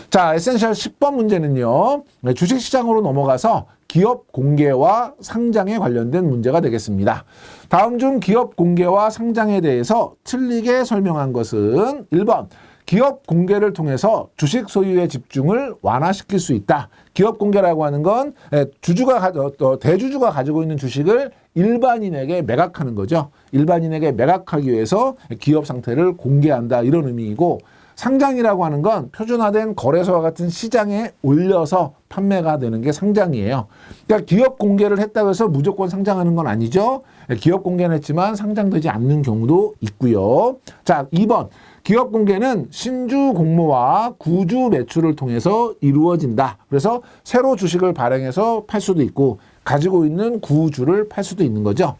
자, 에센셜 10번 문제는요. 주식시장으로 넘어가서 기업 공개와 상장에 관련된 문제가 되겠습니다. 다음 중 기업 공개와 상장에 대해서 틀리게 설명한 것은 1번. 기업 공개를 통해서 주식 소유의 집중을 완화시킬 수 있다. 기업 공개라고 하는 건 대주주가 가지고 있는 주식을 일반인에게 매각하는 거죠. 일반인에게 매각하기 위해서 기업 상태를 공개한다. 이런 의미이고, 상장이라고 하는 건 표준화된 거래소와 같은 시장에 올려서 판매가 되는 게 상장이에요. 그러니까 기업 공개를 했다고 해서 무조건 상장하는 건 아니죠. 기업 공개는 했지만 상장되지 않는 경우도 있고요. 자, 2번. 기업 공개는 신주 공모와 구주 매출을 통해서 이루어진다. 그래서 새로 주식을 발행해서 팔 수도 있고 가지고 있는 구주를 팔 수도 있는 거죠.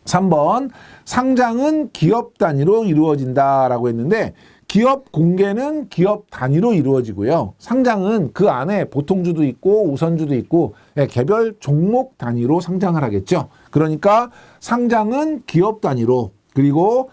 3번. 상장은 기업 단위로 이루어진다라고 했는데, 기업 공개는 기업 단위로 이루어지고요. 상장은 그 안에 보통주도 있고 우선주도 있고 개별 종목 단위로 상장을 하겠죠. 그러니까 상장은 기업 단위로, 그리고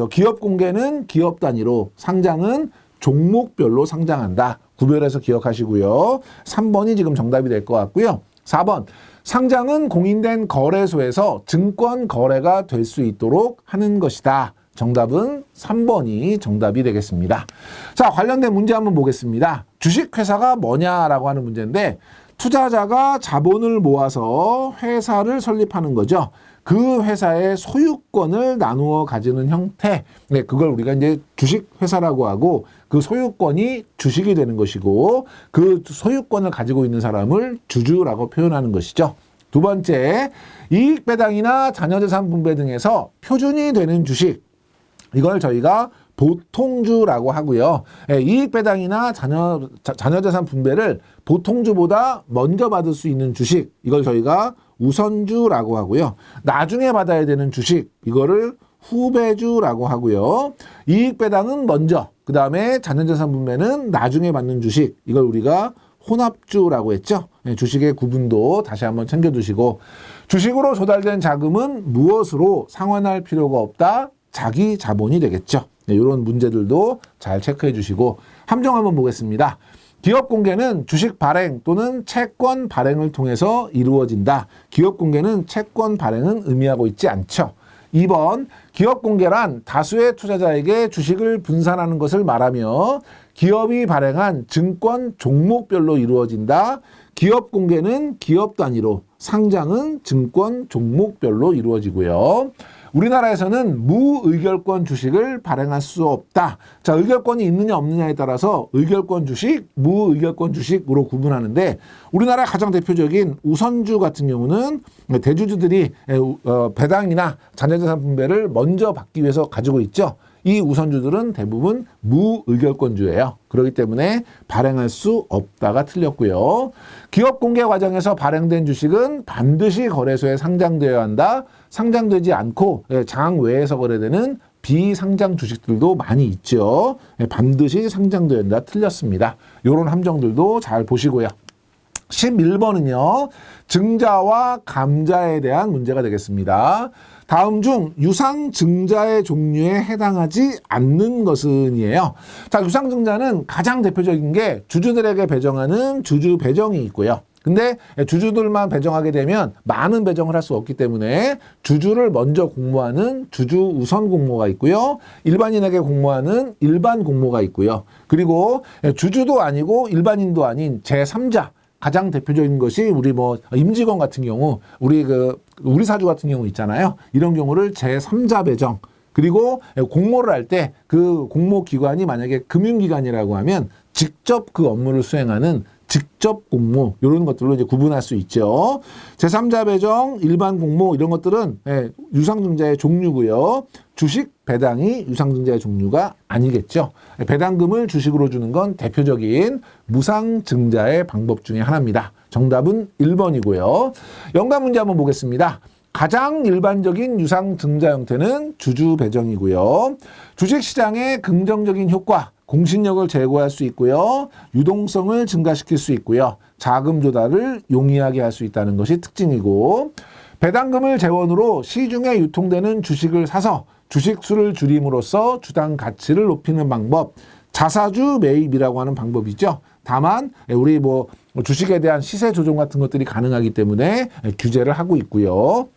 기업 공개는 기업 단위로, 상장은 종목별로 상장한다. 구별해서 기억하시고요. 3번이 지금 정답이 될 것 같고요. 4번. 상장은 공인된 거래소에서 증권 거래가 될 수 있도록 하는 것이다. 정답은 3번이 정답이 되겠습니다. 자, 관련된 문제 한번 보겠습니다. 주식회사가 뭐냐라고 하는 문제인데, 투자자가 자본을 모아서 회사를 설립하는 거죠. 그 회사의 소유권을 나누어 가지는 형태, 그걸 우리가 이제 주식회사라고 하고, 그 소유권이 주식이 되는 것이고, 그 소유권을 가지고 있는 사람을 주주라고 표현하는 것이죠. 두 번째, 이익 배당이나 자녀재산 분배 등에서 표준이 되는 주식, 이걸 저희가 보통주라고 하고요. 이익 배당이나 자녀재산 분배를 보통주보다 먼저 받을 수 있는 주식, 이걸 저희가 우선주라고 하고요. 나중에 받아야 되는 주식, 이거를 후배주라고 하고요. 이익 배당은 먼저, 그 다음에 자녀재산 분배는 나중에 받는 주식, 이걸 우리가 혼합주라고 했죠. 주식의 구분도 다시 한번 챙겨두시고, 주식으로 조달된 자금은 무엇으로 상환할 필요가 없다. 자기 자본이 되겠죠. 이런 문제들도 잘 체크해 주시고, 함정 한번 보겠습니다. 기업 공개는 주식 발행 또는 채권 발행을 통해서 이루어진다. 기업 공개는 채권 발행은 의미하고 있지 않죠. 2번, 기업 공개란 다수의 투자자에게 주식을 분산하는 것을 말하며 기업이 발행한 증권 종목별로 이루어진다. 기업 공개는 기업 단위로, 상장은 증권 종목별로 이루어지고요. 우리나라에서는 무의결권 주식을 발행할 수 없다. 자, 의결권이 있느냐 없느냐에 따라서 의결권 주식, 무의결권 주식으로 구분하는데, 우리나라 가장 대표적인 우선주 같은 경우는 대주주들이 배당이나 자녀재산 분배를 먼저 받기 위해서 가지고 있죠. 이 우선주들은 대부분 무의결권주예요. 그렇기 때문에 발행할 수 없다가 틀렸고요. 기업 공개 과정에서 발행된 주식은 반드시 거래소에 상장되어야 한다. 상장되지 않고 장 외에서 거래되는 비상장 주식들도 많이 있죠. 반드시 상장되어야 한다. 틀렸습니다. 이런 함정들도 잘 보시고요. 11번은요. 증자와 감자에 대한 문제가 되겠습니다. 다음 중 유상증자의 종류에 해당하지 않는 것은이에요. 자, 유상증자는 가장 대표적인 게 주주들에게 배정하는 주주 배정이 있고요. 근데 주주들만 배정하게 되면 많은 배정을 할 수 없기 때문에 주주를 먼저 공모하는 주주 우선 공모가 있고요. 일반인에게 공모하는 일반 공모가 있고요. 그리고 주주도 아니고 일반인도 아닌 제3자, 가장 대표적인 것이 우리 임직원 같은 경우, 우리 사주 같은 경우 있잖아요. 이런 경우를 제3자 배정, 그리고 공모를 할 때 그 공모 기관이 만약에 금융기관이라고 하면 직접 그 업무를 수행하는 직접 공모, 이런 것들로 이제 구분할 수 있죠. 제3자 배정, 일반 공모 이런 것들은 유상증자의 종류고요. 주식 배당이 유상증자의 종류가 아니겠죠. 배당금을 주식으로 주는 건 대표적인 무상증자의 방법 중에 하나입니다. 정답은 1번이고요. 연관 문제 한번 보겠습니다. 가장 일반적인 유상증자 형태는 주주 배정이고요. 주식시장의 긍정적인 효과, 공신력을 제고할 수 있고요. 유동성을 증가시킬 수 있고요. 자금 조달을 용이하게 할 수 있다는 것이 특징이고, 배당금을 재원으로 시중에 유통되는 주식을 사서 주식수를 줄임으로써 주당 가치를 높이는 방법, 자사주 매입이라고 하는 방법이죠. 다만 우리 뭐 주식에 대한 시세 조정 같은 것들이 가능하기 때문에 규제를 하고 있고요.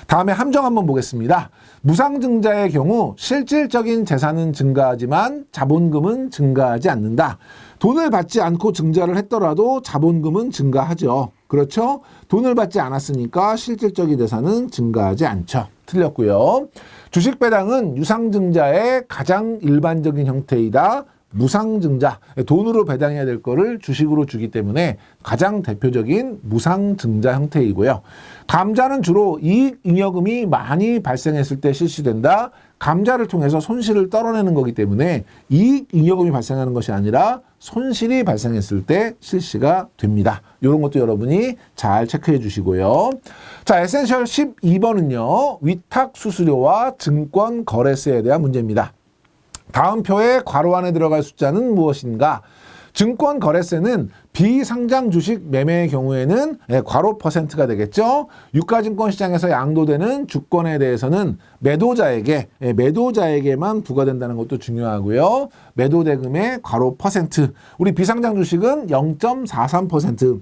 다음에 함정 한번 보겠습니다. 무상증자의 경우 실질적인 재산은 증가하지만 자본금은 증가하지 않는다. 돈을 받지 않고 증자를 했더라도 자본금은 증가하죠. 그렇죠? 돈을 받지 않았으니까 실질적인 재산은 증가하지 않죠. 틀렸고요. 주식 배당은 유상증자의 가장 일반적인 형태이다. 무상증자, 돈으로 배당해야 될 거를 주식으로 주기 때문에 가장 대표적인 무상증자 형태이고요. 감자는 주로 이익잉여금이 많이 발생했을 때 실시된다. 감자를 통해서 손실을 떨어내는 거기 때문에 이익잉여금이 발생하는 것이 아니라 손실이 발생했을 때 실시가 됩니다. 이런 것도 여러분이 잘 체크해 주시고요. 자, 에센셜 12번은요. 위탁수수료와 증권거래세에 대한 문제입니다. 다음 표에 괄호 안에 들어갈 숫자는 무엇인가? 증권거래세는 비상장 주식 매매의 경우에는 괄호 %가 되겠죠. 유가증권시장에서 양도되는 주권에 대해서는 매도자에게만 부과된다는 것도 중요하고요. 매도대금의 괄호 %. 우리 비상장 주식은 0.43%.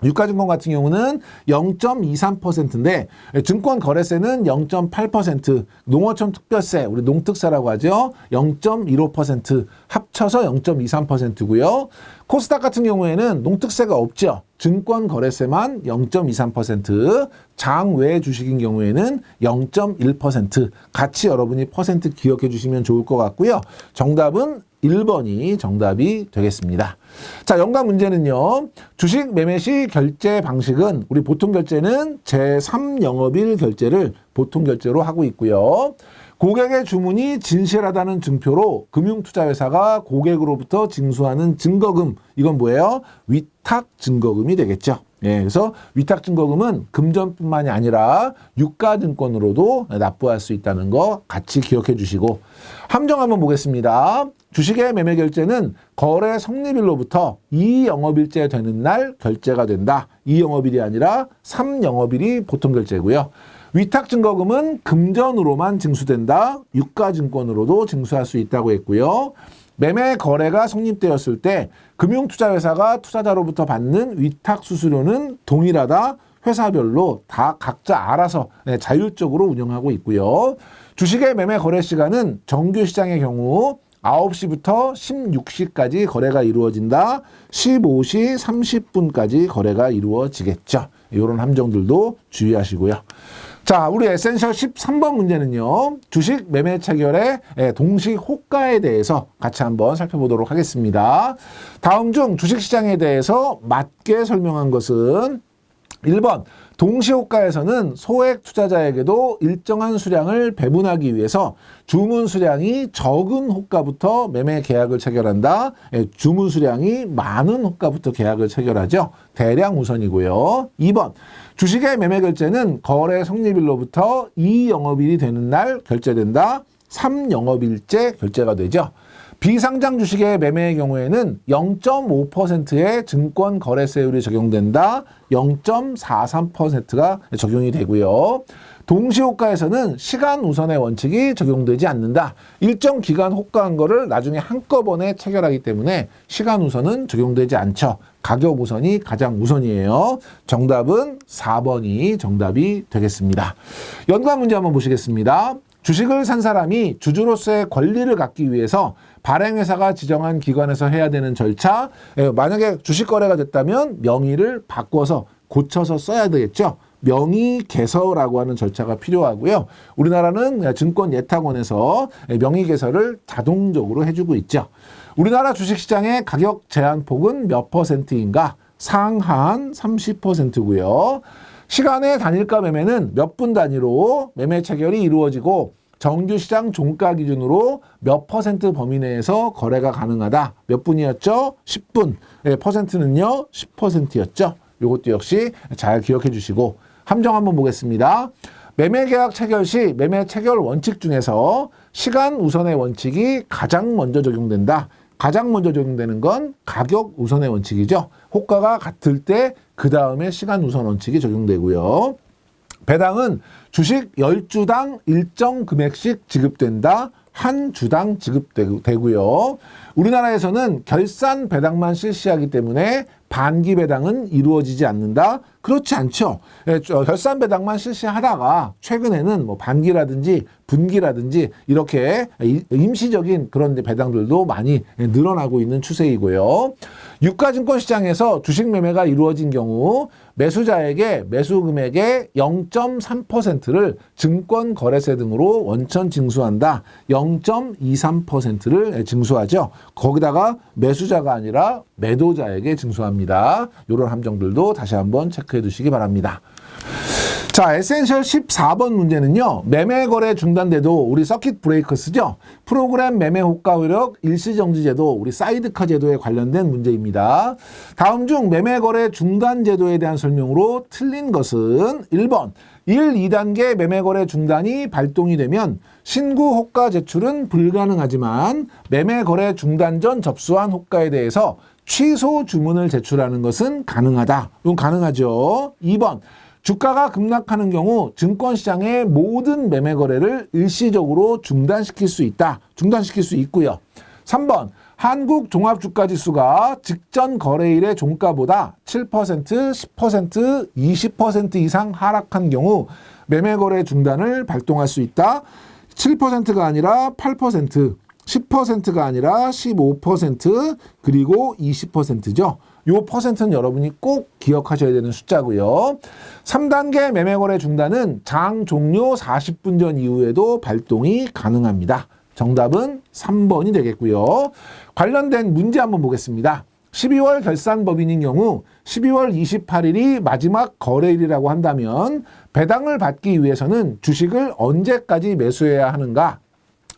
유가증권 같은 경우는 0.23%인데 증권거래세는 0.8%, 농어촌 특별세, 우리 농특세라고 하죠. 0.15%, 합쳐서 0.23%고요. 코스닥 같은 경우에는 농특세가 없죠. 증권거래세만 0.23%, 장외 주식인 경우에는 0.1%. 같이 여러분이 퍼센트 기억해 주시면 좋을 것 같고요. 정답은 1번이 정답이 되겠습니다. 자, 연관 문제는요. 주식 매매 시 결제 방식은 우리 보통 결제는 제3영업일 결제를 보통 결제로 하고 있고요. 고객의 주문이 진실하다는 증표로 금융투자회사가 고객으로부터 징수하는 증거금, 이건 뭐예요? 위탁 증거금이 되겠죠. 예, 그래서 위탁 증거금은 금전뿐만이 아니라 유가증권으로도 납부할 수 있다는 거 같이 기억해 주시고, 함정 한번 보겠습니다. 주식의 매매 결제는 거래 성립일로부터 2영업일째 되는 날 결제가 된다. 2영업일이 아니라 3영업일이 보통 결제고요. 위탁증거금은 금전으로만 징수된다. 유가증권으로도 징수할 수 있다고 했고요. 매매 거래가 성립되었을 때 금융투자회사가 투자자로부터 받는 위탁수수료는 동일하다. 회사별로 다 각자 알아서 자율적으로 운영하고 있고요. 주식의 매매 거래 시간은 정규시장의 경우 9시부터 16시까지 거래가 이루어진다. 15시 30분까지 거래가 이루어지겠죠. 이런 함정들도 주의하시고요. 자, 우리 에센셜 13번 문제는요. 주식 매매 체결의 동시 호가에 대해서 같이 한번 살펴보도록 하겠습니다. 다음 중 주식시장에 대해서 맞게 설명한 것은 1번, 동시호가에서는 소액 투자자에게도 일정한 수량을 배분하기 위해서 주문 수량이 적은 호가부터 매매 계약을 체결한다. 주문 수량이 많은 호가부터 계약을 체결하죠. 대량 우선이고요. 2번, 주식의 매매 결제는 거래 성립일로부터 2영업일이 되는 날 결제된다. 3영업일째 결제가 되죠. 비상장 주식의 매매의 경우에는 0.5%의 증권 거래세율이 적용된다. 0.43%가 적용이 되고요. 동시호가에서는 시간 우선의 원칙이 적용되지 않는다. 일정 기간 호가한 거를 나중에 한꺼번에 체결하기 때문에 시간 우선은 적용되지 않죠. 가격 우선이 가장 우선이에요. 정답은 4번이 정답이 되겠습니다. 연관 문제 한번 보시겠습니다. 주식을 산 사람이 주주로서의 권리를 갖기 위해서 발행회사가 지정한 기관에서 해야 되는 절차, 만약에 주식 거래가 됐다면 명의를 바꿔서 고쳐서 써야 되겠죠. 명의 개설이라고 하는 절차가 필요하고요. 우리나라는 증권예탁원에서 명의 개설을 자동적으로 해주고 있죠. 우리나라 주식시장의 가격 제한폭은 몇 %인가? 상한 30%고요. 시간의 단일가 매매는 몇 분 단위로 매매 체결이 이루어지고 정규시장 종가 기준으로 몇 % 범위 내에서 거래가 가능하다. 몇 분이었죠? 10분. 퍼센트는요? 10%였죠. 이것도 역시 잘 기억해 주시고, 함정 한번 보겠습니다. 매매계약 체결 시 매매 체결 원칙 중에서 시간 우선의 원칙이 가장 먼저 적용된다. 가장 먼저 적용되는 건 가격 우선의 원칙이죠. 호가가 같을 때 그 다음에 시간 우선 원칙이 적용되고요. 배당은 주식 10주당 일정 금액씩 지급된다. 한 주당 지급되고요. 우리나라에서는 결산 배당만 실시하기 때문에 반기 배당은 이루어지지 않는다? 그렇지 않죠. 결산 배당만 실시하다가 최근에는 뭐 반기라든지 분기라든지 이렇게 임시적인 그런 배당들도 많이 늘어나고 있는 추세이고요. 유가증권 시장에서 주식 매매가 이루어진 경우 매수자에게 매수 금액의 0.3%를 증권거래세 등으로 원천 징수한다. 0.23%를 징수하죠. 거기다가 매수자가 아니라 매도자에게 징수합니다. 이런 함정들도 다시 한번 체크해 두시기 바랍니다. 자, 에센셜 14번 문제는요. 매매거래 중단돼도 우리 서킷 브레이커스죠. 프로그램 매매 호가 효력 일시정지 제도, 우리 사이드카 제도에 관련된 문제입니다. 다음 중 매매거래 중단 제도에 대한 설명으로 틀린 것은 1번 1, 2단계 매매거래 중단이 발동이 되면 신고 호가 제출은 불가능하지만 매매거래 중단 전 접수한 호가에 대해서 취소 주문을 제출하는 것은 가능하다. 이건 가능하죠. 2번 주가가 급락하는 경우 증권시장의 모든 매매 거래를 일시적으로 중단시킬 수 있다. 중단시킬 수 있고요. 3번 한국종합주가지수가 직전 거래일의 종가보다 7%, 10%, 20% 이상 하락한 경우 매매 거래 중단을 발동할 수 있다. 7%가 아니라 8%, 10%가 아니라 15%, 그리고 20%죠. 요 퍼센트는 여러분이 꼭 기억하셔야 되는 숫자고요. 3단계 매매거래 중단은 장 종료 40분 전 이후에도 발동이 가능합니다. 정답은 3번이 되겠고요. 관련된 문제 한번 보겠습니다. 12월 결산법인인 경우 12월 28일이 마지막 거래일이라고 한다면 배당을 받기 위해서는 주식을 언제까지 매수해야 하는가?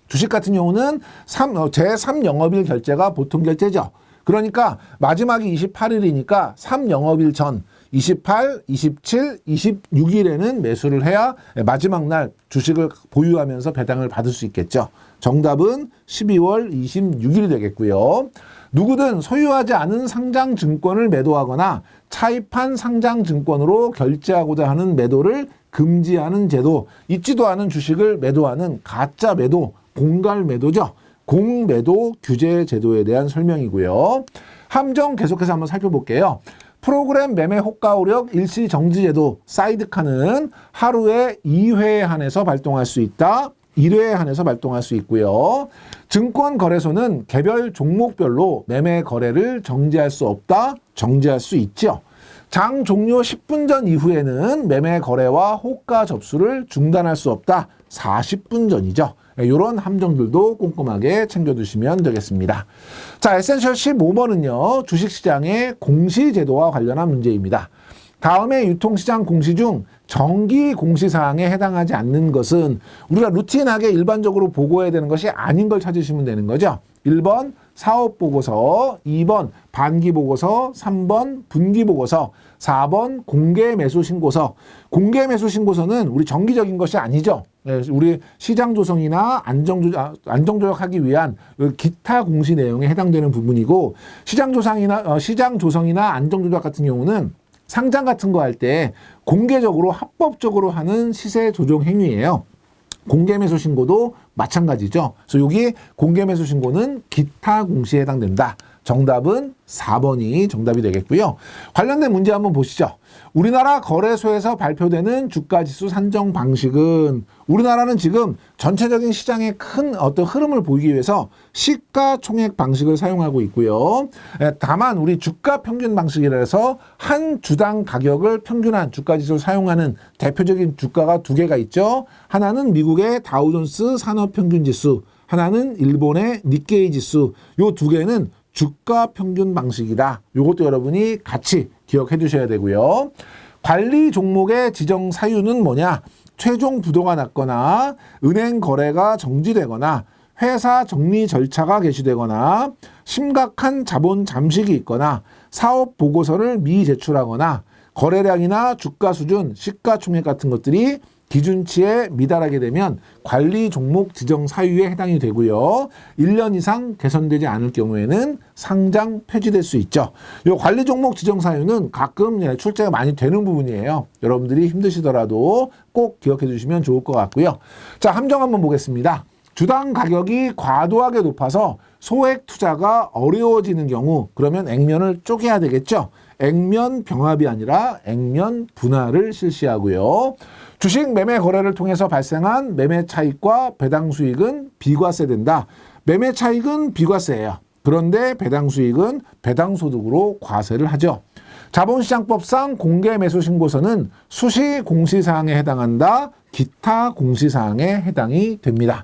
주식 같은 경우는 제3영업일 결제가 보통 결제죠. 그러니까 마지막이 28일이니까 3영업일 전 28, 27, 26일에는 매수를 해야 마지막 날 주식을 보유하면서 배당을 받을 수 있겠죠. 정답은 12월 26일이 되겠고요. 누구든 소유하지 않은 상장증권을 매도하거나 차입한 상장증권으로 결제하고자 하는 매도를 금지하는 제도, 있지도 않은 주식을 매도하는 가짜 매도, 공갈 매도죠. 공매도 규제 제도에 대한 설명이고요. 함정 계속해서 한번 살펴볼게요. 프로그램 매매 호가 효력 일시 정지 제도 사이드카는 하루에 2회에 한해서 발동할 수 있다. 1회에 한해서 발동할 수 있고요. 증권거래소는 개별 종목별로 매매 거래를 정지할 수 없다. 정지할 수 있죠. 장 종료 10분 전 이후에는 매매 거래와 호가 접수를 중단할 수 없다. 40분 전이죠. 이런 함정들도 꼼꼼하게 챙겨두시면 되겠습니다. 자, 에센셜 15번은요. 주식시장의 공시제도와 관련한 문제입니다. 다음에 유통시장 공시 중 정기 공시사항에 해당하지 않는 것은 우리가 루틴하게 일반적으로 보고해야 되는 것이 아닌 걸 찾으시면 되는 거죠. 1번 사업보고서, 2번 반기보고서, 3번 분기보고서, 4번 공개매수신고서. 공개매수신고서는 우리 정기적인 것이 아니죠. 우리 시장조성이나 안정조작하기 위한 기타 공시 내용에 해당되는 부분이고, 시장조성이나 안정조작 같은 경우는 상장 같은 거 할 때 공개적으로 합법적으로 하는 시세 조정 행위예요. 공개매수 신고도 마찬가지죠. 그래서 여기 공개매수 신고는 기타 공시에 해당된다. 정답은 4번이 정답이 되겠고요. 관련된 문제 한번 보시죠. 우리나라 거래소에서 발표되는 주가지수 산정 방식은 우리나라는 지금 전체적인 시장의 큰 어떤 흐름을 보이기 위해서 시가총액 방식을 사용하고 있고요. 다만 우리 주가 평균 방식이라 해서 한 주당 가격을 평균한 주가지수를 사용하는 대표적인 주가가 두 개가 있죠. 하나는 미국의 다우존스 산업평균지수, 하나는 일본의 니케이 지수. 요 두 개는 주가 평균 방식이다. 이것도 여러분이 같이 기억해 두셔야 되고요. 관리 종목의 지정 사유는 뭐냐? 최종 부도가 났거나 은행 거래가 정지되거나 회사 정리 절차가 개시되거나 심각한 자본 잠식이 있거나 사업 보고서를 미제출하거나 거래량이나 주가 수준, 시가총액 같은 것들이 기준치에 미달하게 되면 관리 종목 지정 사유에 해당이 되고요. 1년 이상 개선되지 않을 경우에는 상장 폐지될 수 있죠. 이 관리 종목 지정 사유는 가끔 출제가 많이 되는 부분이에요. 여러분들이 힘드시더라도 꼭 기억해 주시면 좋을 것 같고요. 자, 함정 한번 보겠습니다. 주당 가격이 과도하게 높아서 소액 투자가 어려워지는 경우 그러면 액면을 쪼개야 되겠죠. 액면 병합이 아니라 액면 분할을 실시하고요. 주식 매매 거래를 통해서 발생한 매매 차익과 배당 수익은 비과세된다. 매매 차익은 비과세예요. 그런데 배당 수익은 배당 소득으로 과세를 하죠. 자본시장법상 공개 매수 신고서는 수시 공시사항에 해당한다. 기타 공시사항에 해당이 됩니다.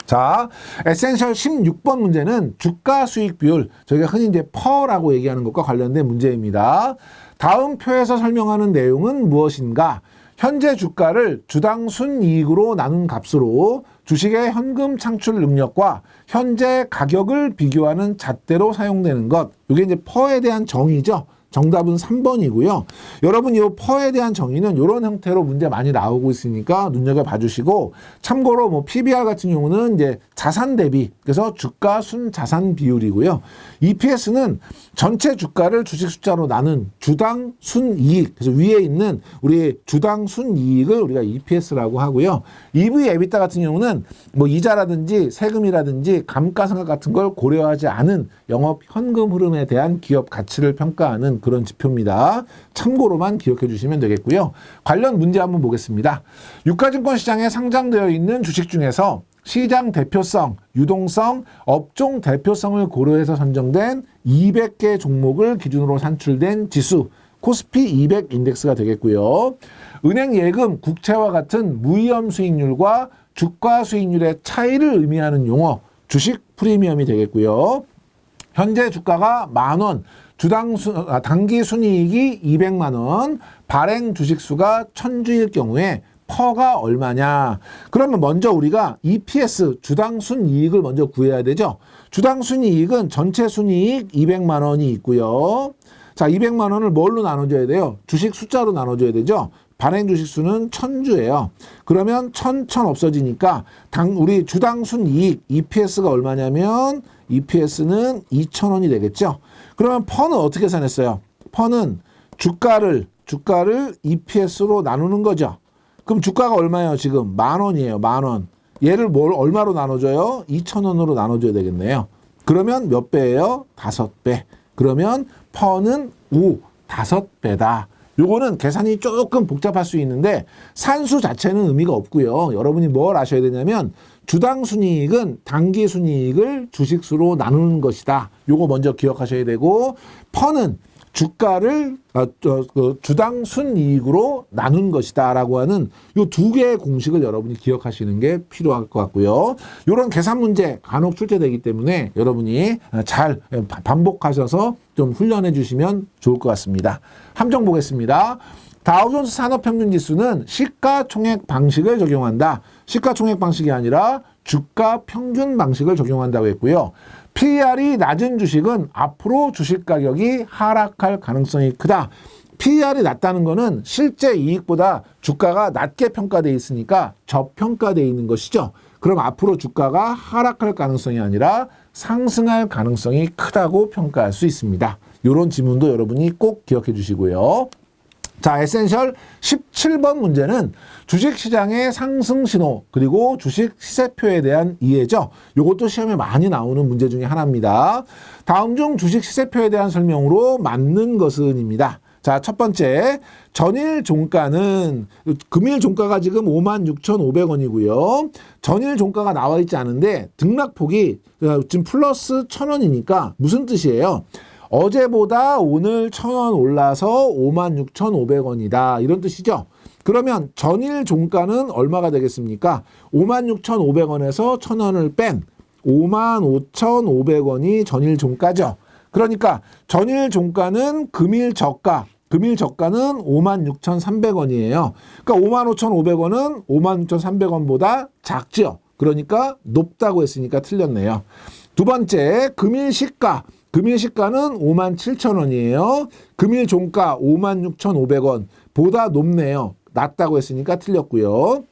자, 에센셜 16번 문제는 주가 수익 비율, 저희가 흔히 이제 퍼라고 얘기하는 것과 관련된 문제입니다. 다음 표에서 설명하는 내용은 무엇인가? 현재 주가를 주당 순이익으로 나눈 값으로 주식의 현금 창출 능력과 현재 가격을 비교하는 잣대로 사용되는 것. 이게 이제 퍼에 대한 정의죠. 정답은 3번이고요. 여러분 이 퍼에 대한 정의는 이런 형태로 문제 많이 나오고 있으니까 눈여겨봐 주시고, 참고로 뭐 PBR 같은 경우는 이제 자산 대비, 그래서 주가 순 자산 비율이고요. EPS는 전체 주가를 주식 숫자로 나눈 주당 순이익, 그래서 위에 있는 우리 주당 순이익을 우리가 EPS라고 하고요. EV, EBITDA 같은 경우는 뭐 이자라든지 세금이라든지 감가상각 같은 걸 고려하지 않은 영업 현금 흐름에 대한 기업 가치를 평가하는 그런 지표입니다. 참고로만 기억해 주시면 되겠고요. 관련 문제 한번 보겠습니다. 유가증권 시장에 상장되어 있는 주식 중에서 시장 대표성, 유동성, 업종 대표성을 고려해서 선정된 200개 종목을 기준으로 산출된 지수, 코스피 200 인덱스가 되겠고요. 은행 예금, 국채와 같은 무위험 수익률과 주가 수익률의 차이를 의미하는 용어, 주식 프리미엄이 되겠고요. 현재 주가가 10,000원, 단기 순이익이 200만 원, 발행 주식수가 1000주일 경우에 퍼가 얼마냐? 그러면 먼저 우리가 EPS, 주당 순이익을 먼저 구해야 되죠. 주당 순이익은 전체 순이익 200만 원이 있고요. 자, 200만 원을 뭘로 나눠줘야 돼요? 주식 숫자로 나눠줘야 되죠. 발행 주식 수는 1000주예요. 그러면 1000 없어지니까 우리 주당 순이익 EPS가 얼마냐면 EPS는 2,000원이 되겠죠. 그러면 퍼는 어떻게 계산했어요? 퍼는 주가를 EPS로 나누는 거죠. 그럼 주가가 얼마예요? 지금 10,000원이에요. 10,000원. 얘를 얼마로 나눠줘요? 2,000원으로 나눠줘야 되겠네요. 그러면 몇 배예요? 5배. 그러면 퍼는 5배다. 요거는 계산이 조금 복잡할 수 있는데 산수 자체는 의미가 없고요. 여러분이 뭘 아셔야 되냐면 주당 순이익은 단기 순이익을 주식수로 나누는 것이다. 요거 먼저 기억하셔야 되고, 퍼는 주가를 주당 순이익으로 나눈 것이다 라고 하는 요 두 개의 공식을 여러분이 기억하시는 게 필요할 것 같고요. 요런 계산 문제 간혹 출제되기 때문에 여러분이 잘 반복하셔서 좀 훈련해 주시면 좋을 것 같습니다. 함정 보겠습니다. 다우존스 산업평균지수는 시가총액 방식을 적용한다. 시가총액 방식이 아니라 주가 평균 방식을 적용한다고 했고요. PER이 낮은 주식은 앞으로 주식 가격이 하락할 가능성이 크다. PER이 낮다는 것은 실제 이익보다 주가가 낮게 평가되어 있으니까 저평가되어 있는 것이죠. 그럼 앞으로 주가가 하락할 가능성이 아니라 상승할 가능성이 크다고 평가할 수 있습니다. 이런 지문도 여러분이 꼭 기억해 주시고요. 자, 에센셜 17번 문제는 주식시장의 상승 신호 그리고 주식 시세표에 대한 이해죠. 이것도 시험에 많이 나오는 문제 중에 하나입니다. 다음 중 주식 시세표에 대한 설명으로 맞는 것은입니다. 자, 첫 번째, 전일 종가는 금일 종가가 지금 56,500원이고요. 전일 종가가 나와 있지 않은데 등락폭이 지금 플러스 1,000원이니까 무슨 뜻이에요? 어제보다 오늘 1,000원 올라서 56,500원이다. 이런 뜻이죠. 그러면 전일 종가는 얼마가 되겠습니까? 56,500원에서 1,000원을 뺀 55,500원이 전일 종가죠. 그러니까 전일 종가는 금일 저가, 금일 저가는 56,300원이에요. 그러니까 55,500원은 56,300원보다 작죠. 그러니까 높다고 했으니까 틀렸네요. 두 번째, 금일 시가. 금일 시가는 57,000원이에요. 금일 종가 56,500원 보다 높네요. 낮다고 했으니까 틀렸고요.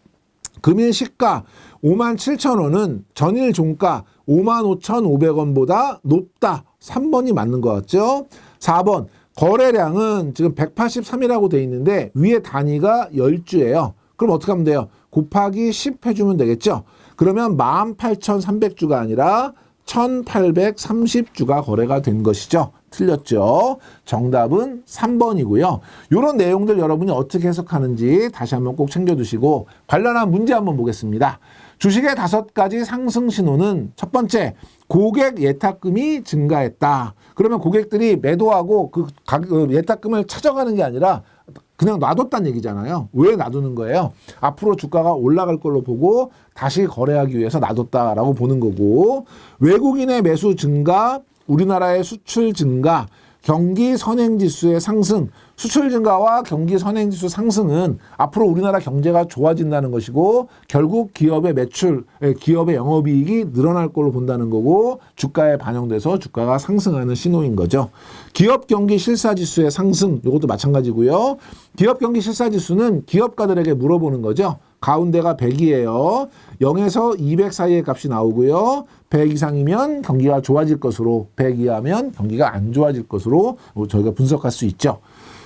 금일 시가 57,000원은 전일 종가 55,500원보다 높다. 3번이 맞는 것 같죠? 4번, 거래량은 지금 183이라고 돼 있는데 위에 단위가 10주예요. 그럼 어떻게 하면 돼요? 곱하기 10 해주면 되겠죠? 그러면 18,300주가 아니라 1,830주가 거래가 된 것이죠. 틀렸죠. 정답은 3번이고요. 이런 내용들 여러분이 어떻게 해석하는지 다시 한번 꼭 챙겨두시고 관련한 문제 한번 보겠습니다. 주식의 5가지 상승 신호는 첫 번째, 고객 예탁금이 증가했다. 그러면 고객들이 매도하고 그 예탁금을 찾아가는 게 아니라 그냥 놔뒀다는 얘기잖아요. 왜 놔두는 거예요? 앞으로 주가가 올라갈 걸로 보고 다시 거래하기 위해서 놔뒀다라고 보는 거고, 외국인의 매수 증가, 우리나라의 수출 증가, 경기 선행지수의 상승, 수출 증가와 경기 선행지수 상승은 앞으로 우리나라 경제가 좋아진다는 것이고 결국 기업의 매출, 기업의 영업이익이 늘어날 걸로 본다는 거고 주가에 반영돼서 주가가 상승하는 신호인 거죠. 기업 경기 실사지수의 상승, 이것도 마찬가지고요. 기업 경기 실사지수는 기업가들에게 물어보는 거죠. 가운데가 100이에요. 0에서 200 사이의 값이 나오고요. 100 이상이면 경기가 좋아질 것으로, 100 이하면 경기가 안 좋아질 것으로 저희가 분석할 수 있죠.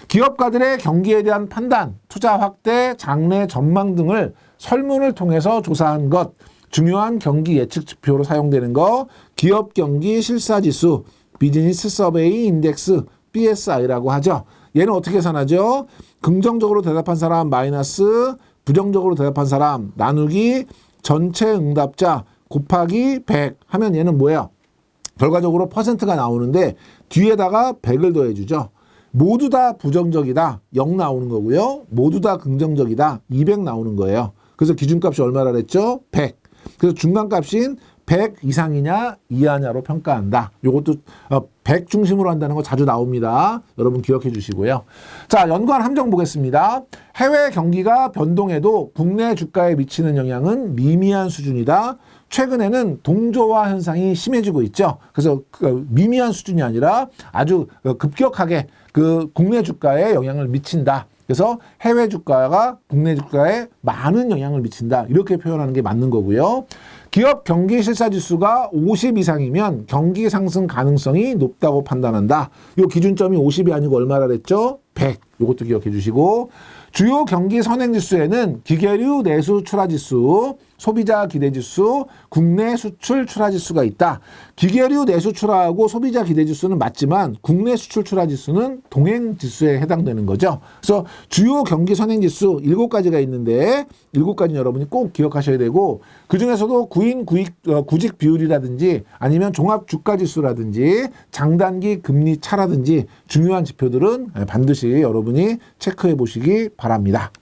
기업가들의 경기에 대한 판단, 투자 확대, 장래 전망 등을 설문을 통해서 조사한 것, 중요한 경기 예측 지표로 사용되는 거, 기업 경기 실사지수, 비즈니스 서베이 인덱스, BSI라고 하죠. 얘는 어떻게 계산하죠? 긍정적으로 대답한 사람 마이너스, 부정적으로 대답한 사람 나누기 전체 응답자 곱하기 100 하면 얘는 뭐예요? 결과적으로 퍼센트가 나오는데 뒤에다가 100을 더해주죠. 모두 다 부정적이다. 0 나오는 거고요. 모두 다 긍정적이다. 200 나오는 거예요. 그래서 기준값이 얼마라 그랬죠? 100. 그래서 중간값인 100 이상이냐 이하냐로 평가한다. 이것도 100 중심으로 한다는 거 자주 나옵니다. 여러분 기억해 주시고요. 자, 연관 함정 보겠습니다. 해외 경기가 변동해도 국내 주가에 미치는 영향은 미미한 수준이다. 최근에는 동조화 현상이 심해지고 있죠. 그래서 미미한 수준이 아니라 아주 급격하게 국내 주가에 영향을 미친다. 그래서 해외 주가가 국내 주가에 많은 영향을 미친다. 이렇게 표현하는 게 맞는 거고요. 기업 경기 실사지수가 50 이상이면 경기 상승 가능성이 높다고 판단한다. 이 기준점이 50이 아니고 얼마라 그랬죠? 100. 이것도 기억해 주시고, 주요 경기 선행지수에는 기계류 내수 출하지수, 소비자 기대지수, 국내 수출 출하지수가 있다. 기계류 내수 출하하고 소비자 기대지수는 맞지만 국내 수출 출하지수는 동행지수에 해당되는 거죠. 그래서 주요 경기 선행지수 7가지가 있는데 7가지는 여러분이 꼭 기억하셔야 되고, 그중에서도 구직 비율이라든지 아니면 종합 주가지수라든지 장단기 금리 차라든지 중요한 지표들은 반드시 여러분이 체크해 보시기 바랍니다.